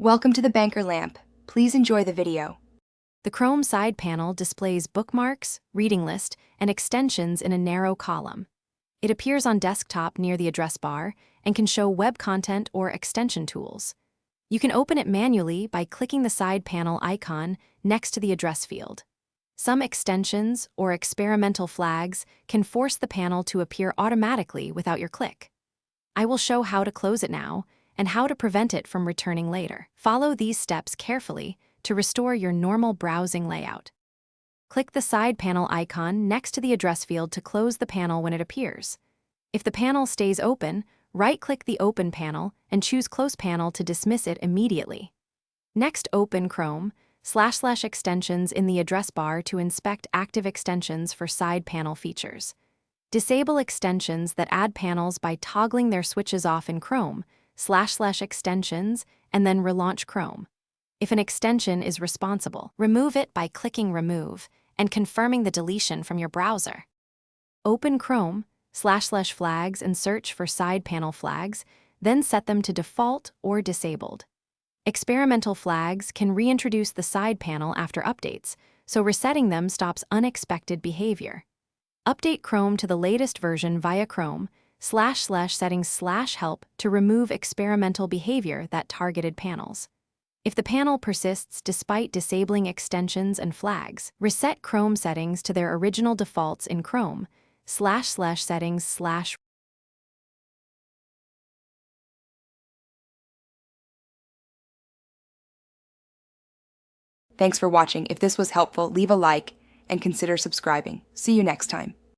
Welcome to the Banker Lamp. Please enjoy the video. The Chrome side panel displays bookmarks, reading list, and extensions in a narrow column. It appears on desktop near the address bar and can show web content or extension tools. You can open it manually by clicking the side panel icon next to the address field. Some extensions or experimental flags can force the panel to appear automatically without your click. I will show how to close it now and how to prevent it from returning later. Follow these steps carefully to restore your normal browsing layout. Click the side panel icon next to the address field to close the panel when it appears. If the panel stays open, right-click the Open panel and choose Close panel to dismiss it immediately. Next, open Chrome / extensions in the address bar to inspect active extensions for side panel features. Disable extensions that add panels by toggling their switches off in Chrome / extensions and then relaunch Chrome. If an extension is responsible, remove it by clicking Remove and confirming the deletion from your browser. Open Chrome / flags and search for side panel flags, then set them to default or disabled. Experimental flags can reintroduce the side panel after updates, so resetting them stops unexpected behavior. Update Chrome to the latest version via Chrome / settings / help to remove experimental behavior that targeted panels. If the panel persists despite disabling extensions and flags, reset Chrome settings to their original defaults in Chrome / settings /. Thanks for watching. If this was helpful, leave a like and consider subscribing. See you next time.